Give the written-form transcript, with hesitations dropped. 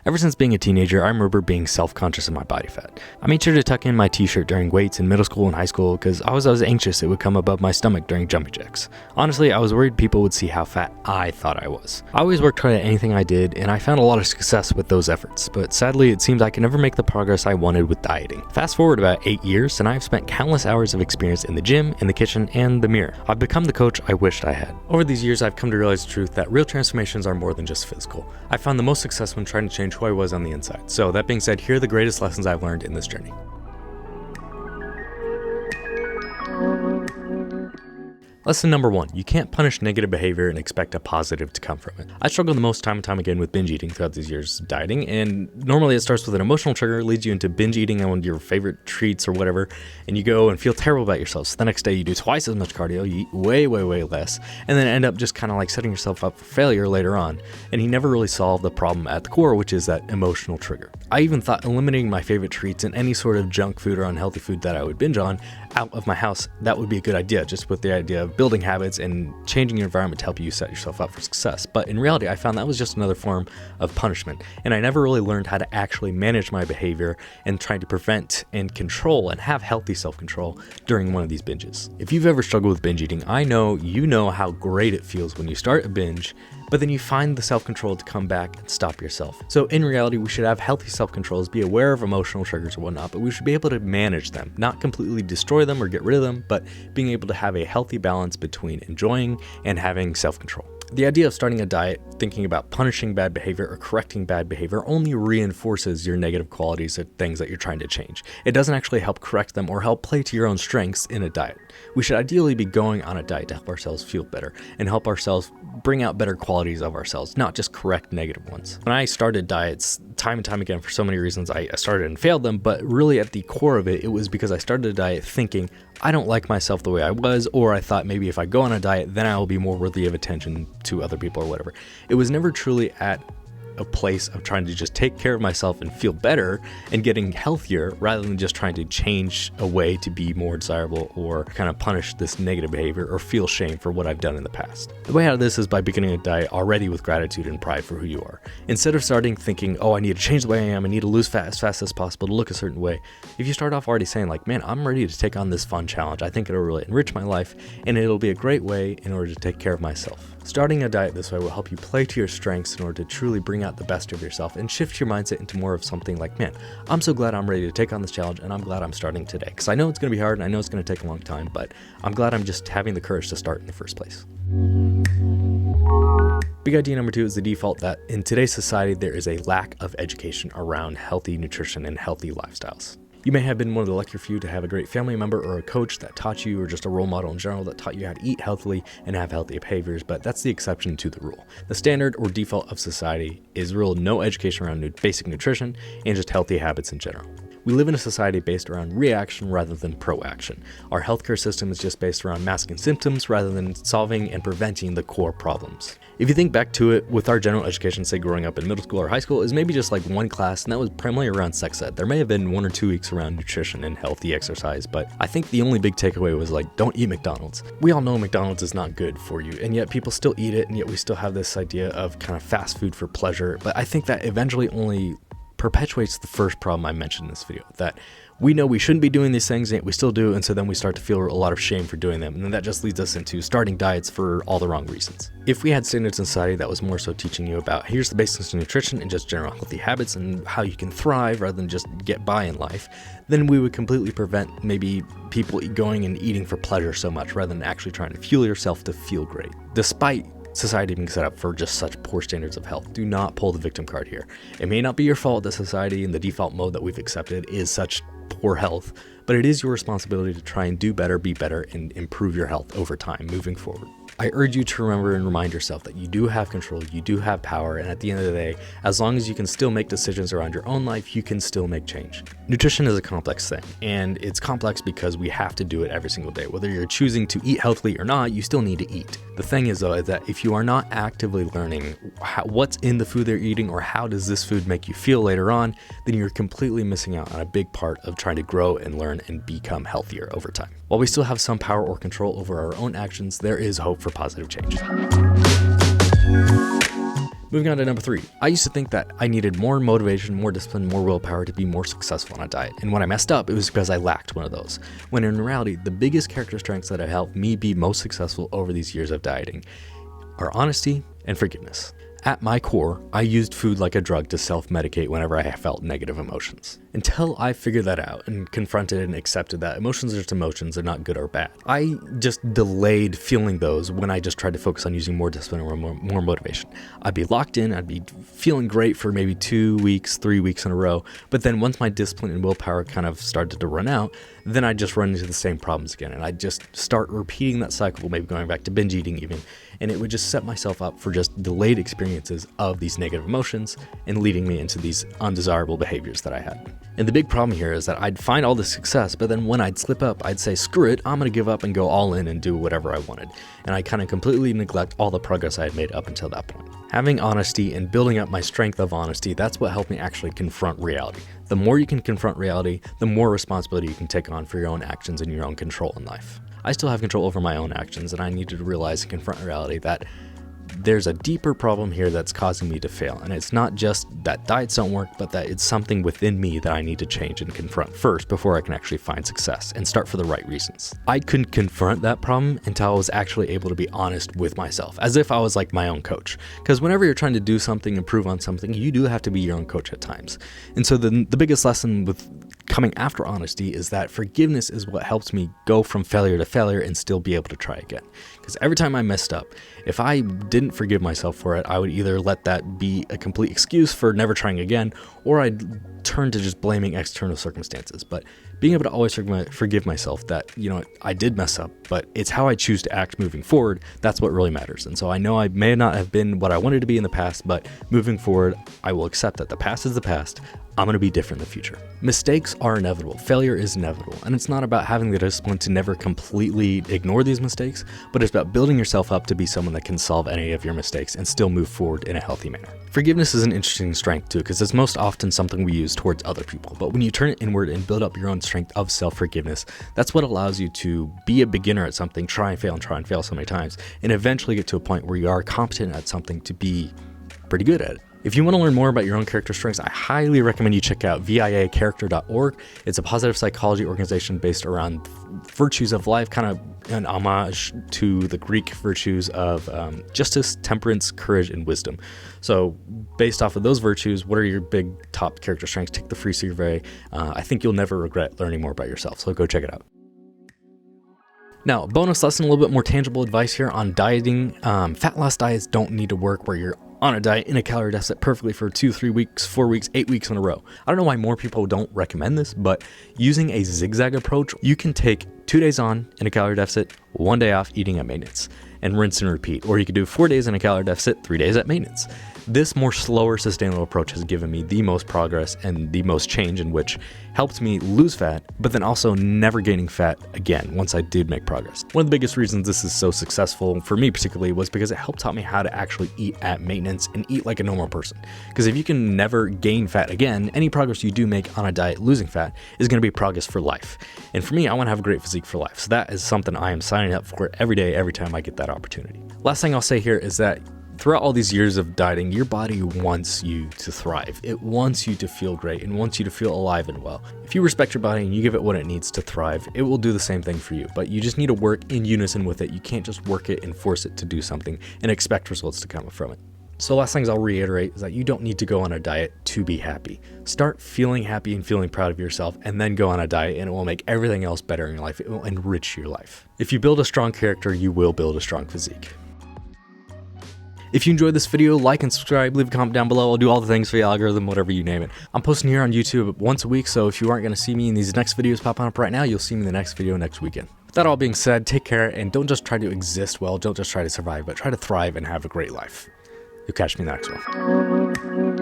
Ever since being a teenager, I remember being self-conscious of my body fat. I made sure to tuck in my t-shirt during weights in middle school and high school because I was anxious it would come above my stomach during jumping jacks. Honestly, I was worried people would see how fat I thought I was. I always worked hard at anything I did, and I found a lot of success with those efforts, but sadly it seems I could never make the progress I wanted with dieting. Fast forward about 8 years, and I've spent countless hours of experience in the gym, in the kitchen, and the mirror. I've become the coach I wished I had. Over these years, I've come to realize the truth that real transformations are more than just physical. I found the most success when trying to change who I was on the inside. So that being said, here are the greatest lessons I've learned in this journey. Lesson number 1, you can't punish negative behavior and expect a positive to come from it. I struggle the most time and time again with binge eating throughout these years of dieting, and normally it starts with an emotional trigger, leads you into binge eating on your favorite treats or whatever, and you go and feel terrible about yourself. So the next day you do twice as much cardio, you eat way less, and then end up just kind of like setting yourself up for failure later on, and you never really solve the problem at the core, which is that emotional trigger. I even thought eliminating my favorite treats and any sort of junk food or unhealthy food that I would binge on out of my house, that would be a good idea, just with the idea of building habits and changing your environment to help you set yourself up for success. But in reality, I found that was just another form of punishment, and I never really learned how to actually manage my behavior and try to prevent and control and have healthy self-control during one of these binges. If you've ever struggled with binge eating, I know you know how great it feels when you start a binge, but then you find the self-control to come back and stop yourself. So in reality, we should have healthy self-controls, be aware of emotional triggers or whatnot, but we should be able to manage them, not completely destroy them or get rid of them, but being able to have a healthy balance between enjoying and having self-control. The idea of starting a diet thinking about punishing bad behavior or correcting bad behavior only reinforces your negative qualities of things that you're trying to change. It doesn't actually help correct them or help play to your own strengths in a diet. We should ideally be going on a diet to help ourselves feel better and help ourselves bring out better qualities of ourselves, not just correct negative ones. When I started diets time and time again for so many reasons, I started and failed them, but really at the core of it, it was because I started a diet thinking I don't like myself the way I was, or I thought maybe if I go on a diet, then I will be more worthy of attention to other people or whatever. It was never truly at a place of trying to just take care of myself and feel better and getting healthier rather than just trying to change a way to be more desirable or kind of punish this negative behavior or feel shame for what I've done in the past. The way out of this is by beginning a diet already with gratitude and pride for who you are. Instead of starting thinking, oh, I need to change the way I am, I need to lose fat as fast as possible to look a certain way. If you start off already saying like, man, I'm ready to take on this fun challenge. I think it'll really enrich my life and it'll be a great way in order to take care of myself. Starting a diet this way will help you play to your strengths in order to truly bring out the best of yourself and shift your mindset into more of something like, man, I'm so glad I'm ready to take on this challenge and I'm glad I'm starting today. Because I know it's going to be hard and I know it's going to take a long time, but I'm glad I'm just having the courage to start in the first place. Big idea number 2 is the default that in today's society, there is a lack of education around healthy nutrition and healthy lifestyles. You may have been one of the luckier few to have a great family member or a coach that taught you, or just a role model in general that taught you how to eat healthily and have healthy behaviors, but that's the exception to the rule. The standard or default of society is real no education around basic nutrition and just healthy habits in general. We live in a society based around reaction rather than proaction. Our healthcare system is just based around masking symptoms rather than solving and preventing the core problems. If you think back to it, with our general education, say growing up in middle school or high school, is maybe just like one class, and that was primarily around sex ed. There may have been 1 or 2 weeks around nutrition and healthy exercise, but I think the only big takeaway was like, don't eat McDonald's. We all know McDonald's is not good for you, and yet people still eat it, and yet we still have this idea of kind of fast food for pleasure. But I think that eventually only perpetuates the first problem I mentioned in this video, that we know we shouldn't be doing these things, and yet we still do, and so then we start to feel a lot of shame for doing them, and then that just leads us into starting diets for all the wrong reasons. If we had standards in society that was more so teaching you about here's the basics of nutrition and just general healthy habits and how you can thrive rather than just get by in life, then we would completely prevent maybe people going and eating for pleasure so much rather than actually trying to fuel yourself to feel great. Despite society being set up for just such poor standards of health, do not pull the victim card here. It may not be your fault that society and the default mode that we've accepted is such poor health, but it is your responsibility to try and do better, be better, and improve your health over time moving forward. I urge you to remember and remind yourself that you do have control, you do have power, and at the end of the day, as long as you can still make decisions around your own life, you can still make change. Nutrition is a complex thing, and it's complex because we have to do it every single day. Whether you're choosing to eat healthily or not, you still need to eat. The thing is, though, is that if you are not actively learning what's in the food they're eating or how does this food make you feel later on, then you're completely missing out on a big part of trying to grow and learn and become healthier over time. While we still have some power or control over our own actions, there is hope for positive change. Moving on to number 3. I used to think that I needed more motivation, more discipline, more willpower to be more successful on a diet. And when I messed up, it was because I lacked one of those. When in reality, the biggest character strengths that have helped me be most successful over these years of dieting are honesty and forgiveness. At my core, I used food like a drug to self-medicate whenever I felt negative emotions. Until I figured that out and confronted and accepted that emotions are just emotions, they're not good or bad. I just delayed feeling those when I just tried to focus on using more discipline or more motivation. I'd be locked in, I'd be feeling great for maybe 2 weeks, 3 weeks in a row, but then once my discipline and willpower kind of started to run out, then I'd just run into the same problems again, and I'd just start repeating that cycle, maybe going back to binge eating even, and it would just set myself up for just delayed experiences of these negative emotions and leading me into these undesirable behaviors that I had. And the big problem here is that I'd find all this success, but then when I'd slip up, I'd say, screw it, I'm gonna give up and go all in and do whatever I wanted. And I kind of completely neglect all the progress I had made up until that point. Having honesty and building up my strength of honesty, that's what helped me actually confront reality. The more you can confront reality, the more responsibility you can take on for your own actions and your own control in life. I still have control over my own actions, and I needed to realize and confront reality that there's a deeper problem here that's causing me to fail. And it's not just that diets don't work, but that it's something within me that I need to change and confront first before I can actually find success and start for the right reasons. I couldn't confront that problem until I was actually able to be honest with myself, as if I was like my own coach. Because whenever you're trying to do something, improve on something, you do have to be your own coach at times. And so the biggest lesson with coming after honesty is that forgiveness is what helps me go from failure to failure and still be able to try again. Because every time I messed up, if I didn't forgive myself for it, I would either let that be a complete excuse for never trying again, or I'd turn to just blaming external circumstances. But being able to always forgive myself that, I did mess up, but it's how I choose to act moving forward, that's what really matters. And so I know I may not have been what I wanted to be in the past, but moving forward, I will accept that the past is the past. I'm going to be different in the future. Mistakes are inevitable. Failure is inevitable. And it's not about having the discipline to never completely ignore these mistakes, but it's about building yourself up to be someone that can solve any of your mistakes and still move forward in a healthy manner. Forgiveness is an interesting strength too, because it's most often something we use towards other people. But when you turn it inward and build up your own strength of self-forgiveness, that's what allows you to be a beginner at something, try and fail so many times, and eventually get to a point where you are competent at something to be pretty good at it. If you want to learn more about your own character strengths, I highly recommend you check out viacharacter.org. It's a positive psychology organization based around virtues of life, kind of an homage to the Greek virtues of justice, temperance, courage, and wisdom. So based off of those virtues, what are your big top character strengths? Take the free survey. I think you'll never regret learning more about yourself, so go check it out. Now, bonus lesson, a little bit more tangible advice here on dieting. Fat loss diets don't need to work where you're on a diet in a calorie deficit perfectly for 2, 3 weeks, 4 weeks, 8 weeks in a row. I don't know why more people don't recommend this, but using a zigzag approach, you can take 2 days on in a calorie deficit, 1 day off eating at maintenance, and rinse and repeat. Or you could do 4 days in a calorie deficit, 3 days at maintenance. This more slower, sustainable approach has given me the most progress and the most change, in which helped me lose fat, but then also never gaining fat again once I did make progress. One of the biggest reasons this is so successful for me particularly was because it helped taught me how to actually eat at maintenance and eat like a normal person. Because if you can never gain fat again, any progress you do make on a diet losing fat is going to be progress for life. And for me, I want to have a great physique for life. So that is something I am signing up for every day, every time I get that opportunity. Last thing I'll say here is that throughout all these years of dieting, your body wants you to thrive. It wants you to feel great and wants you to feel alive and well. If you respect your body and you give it what it needs to thrive, it will do the same thing for you. But you just need to work in unison with it. You can't just work it and force it to do something and expect results to come from it. So last things I'll reiterate is that you don't need to go on a diet to be happy. Start feeling happy and feeling proud of yourself, and then go on a diet, and it will make everything else better in your life. It will enrich your life. If you build a strong character, you will build a strong physique. If you enjoyed this video, like and subscribe, leave a comment down below. I'll do all the things for the algorithm, whatever you name it. I'm posting here on YouTube once a week, so if you aren't going to see me in these next videos popping up right now, you'll see me in the next video next weekend. With that all being said, take care, and don't just try to exist well, don't just try to survive, but try to thrive and have a great life. You'll catch me in the next one.